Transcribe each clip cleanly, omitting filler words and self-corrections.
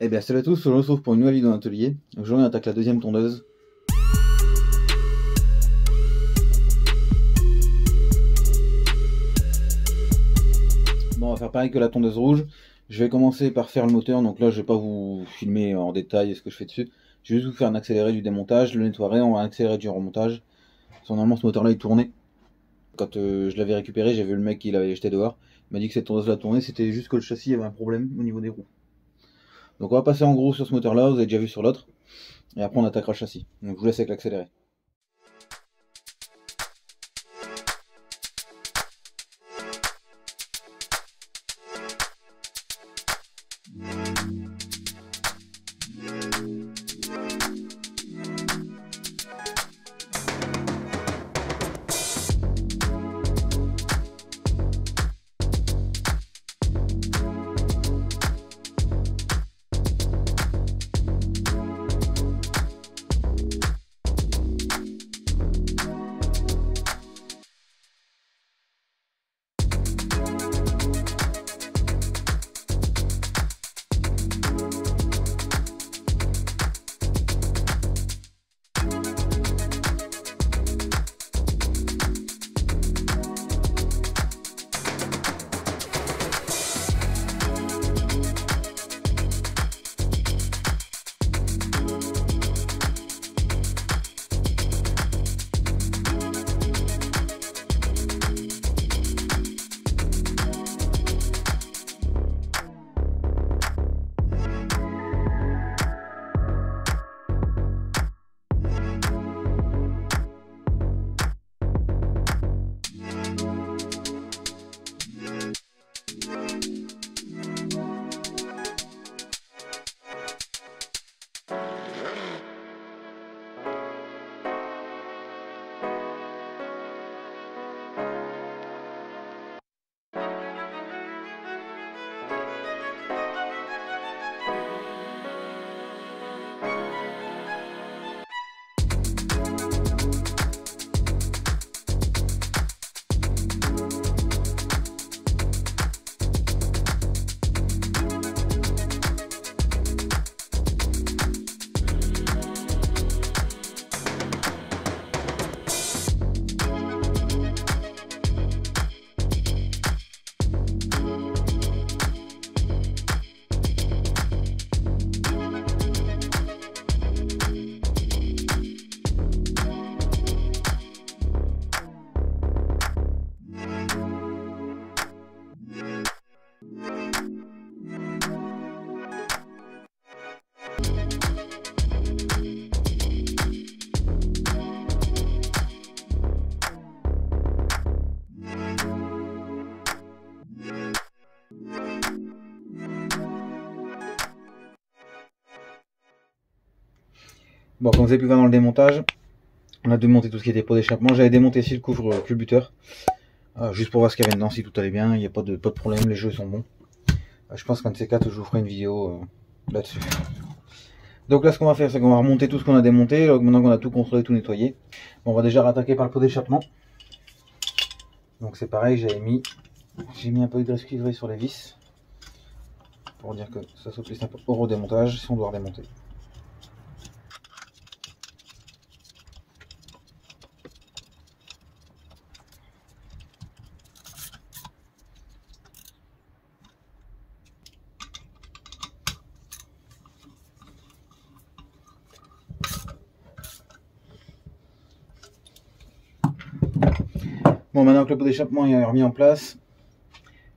Eh bien salut à tous, je vous retrouve pour une nouvelle vidéo d'atelier. Aujourd'hui on attaque la deuxième tondeuse. Bon, on va faire pareil que la tondeuse rouge. Je vais commencer par faire le moteur, donc là je vais pas vous filmer en détail ce que je fais dessus. Je vais juste vous faire un accéléré du démontage, le nettoyer, on va accélérer du remontage. Parce que normalement ce moteur là il tournait. Quand je l'avais récupéré, j'ai vu le mec qui l'avait jeté dehors. Il m'a dit que cette tondeuse là tournait, c'était juste que le châssis avait un problème au niveau des roues. Donc on va passer en gros sur ce moteur là, vous avez déjà vu sur l'autre. Et après on attaquera le châssis. Donc je vous laisse avec l'accéléré. Bon, comme vous avez pu voir dans le démontage, on a démonté tout ce qui était pot d'échappement. J'avais démonté ici le couvre culbuteur, juste pour voir ce qu'il y avait dedans, si tout allait bien. Il n'y a pas de problème, les jeux sont bons. Je pense qu'un de ces quatre, je vous ferai une vidéo là-dessus. Donc là, ce qu'on va faire, c'est qu'on va remonter tout ce qu'on a démonté. Donc, maintenant qu'on a tout contrôlé, tout nettoyé, bon, on va déjà rattaquer par le pot d'échappement. Donc c'est pareil, j'ai mis un peu de graisse cuivrée sur les vis pour dire que ça s'opplisse un peu au redémontage si on doit redémonter. Bon, maintenant que le pot d'échappement est remis en place,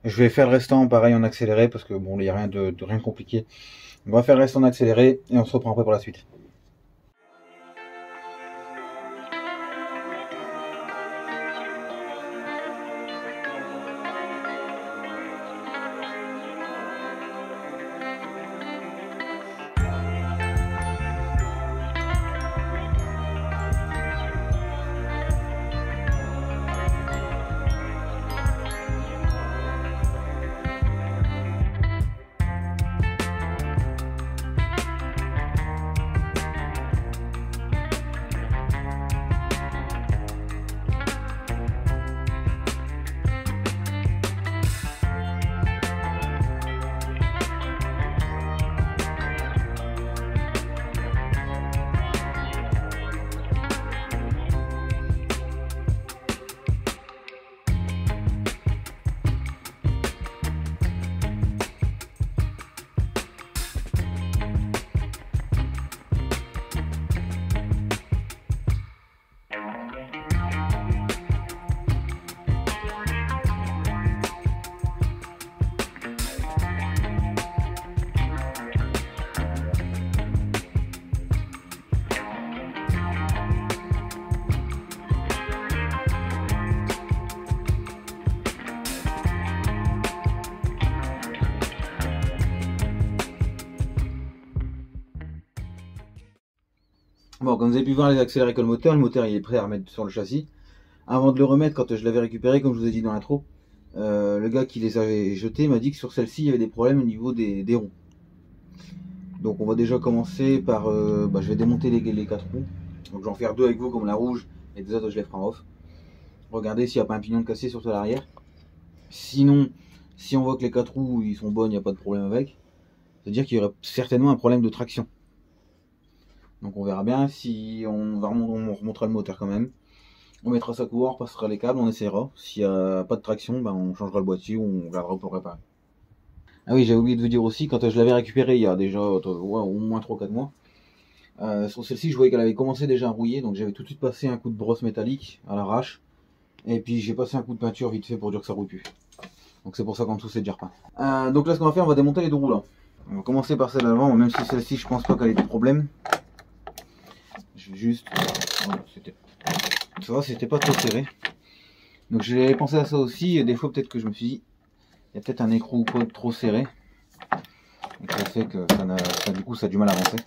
je vais faire le restant pareil en accéléré parce que bon, il n'y a rien de compliqué. On va faire le restant en accéléré et on se reprend après pour la suite. Bon, comme vous avez pu voir les accélérés que le moteur il est prêt à remettre sur le châssis. Avant de le remettre, quand je l'avais récupéré, comme je vous ai dit dans l'intro, le gars qui les avait jetés m'a dit que sur celle-ci il y avait des problèmes au niveau des roues. Donc on va déjà commencer par, je vais démonter les 4 roues. Donc je vais en faire 2 avec vous comme la rouge et 2 autres je les ferai en off. Regardez s'il n'y a pas un pignon de cassé surtout à l'arrière. Sinon, si on voit que les 4 roues ils sont bonnes, il n'y a pas de problème avec, c'est-à-dire qu'il y aurait certainement un problème de traction. Donc on verra bien si on remontera le moteur quand même. On mettra ça court, on passera les câbles, on essaiera. S'il n'y a pas de traction, on changera le boîtier ou on regardera pour réparer. Ah oui, j'ai oublié de vous dire aussi, quand je l'avais récupéré il y a déjà au moins 3-4 mois, sur celle-ci je voyais qu'elle avait commencé déjà à rouiller, donc j'avais tout de suite passé un coup de brosse métallique à l'arrache, et puis j'ai passé un coup de peinture vite fait pour dire que ça rouille plus. Donc c'est pour ça qu'en dessous c'est déjà repeint. Donc là ce qu'on va faire, on va démonter les 2 roues là. On va commencer par celle d'avant, même si celle-ci je pense pas qu'elle ait de problème. Je vais juste... Ça va, c'était pas trop serré. Donc j'ai pensé à ça aussi, et des fois peut-être que je me suis dit, il y a peut-être un écrou ou quoi trop serré. Et ça fait que du coup ça a du mal à avancer.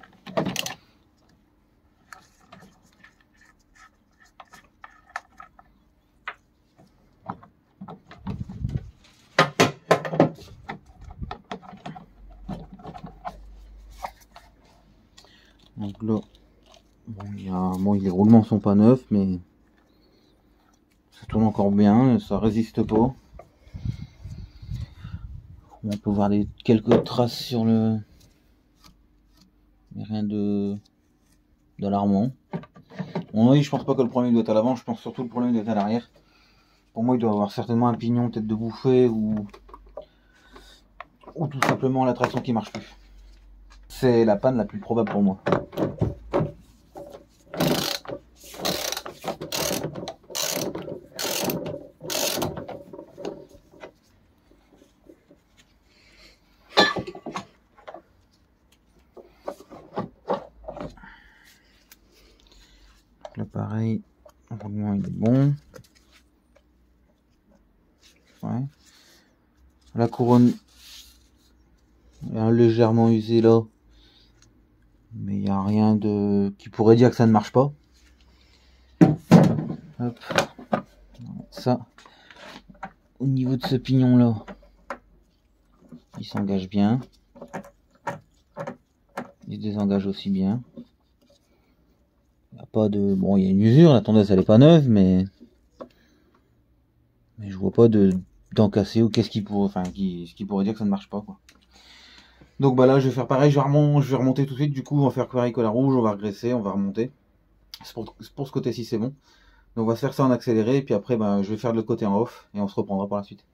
Donc là, les roulements sont pas neufs, mais ça tourne encore bien, ça résiste pas. On peut voir quelques traces sur le... Mais rien d'alarmant. Bon, oui, je pense pas que le problème doit être à l'avant, je pense surtout que le problème doit être à l'arrière. Pour moi, il doit avoir certainement un pignon peut-être de bouffée ou tout simplement la traction qui marche plus. C'est la panne la plus probable pour moi. Là pareil, le roulement il est bon. Ouais. La couronne est légèrement usée là, mais il n'y a rien qui pourrait dire que ça ne marche pas. Hop. Ça, au niveau de ce pignon là, il s'engage bien, il se désengage aussi bien. Il n'y a pas de... Bon, il y a une usure, la tondeuse elle est pas neuve, mais je vois pas d'en casser ou qu'est-ce qui pourrait, ce qui pourrait dire que ça ne marche pas, quoi. Donc bah là je vais faire pareil, je vais remonter tout de suite, du coup on va faire pareil que la rouge, on va regresser, on va remonter. Pour ce côté-ci c'est bon. Donc on va se faire ça en accéléré, et puis après je vais faire de l'autre côté en off, et on se reprendra par la suite.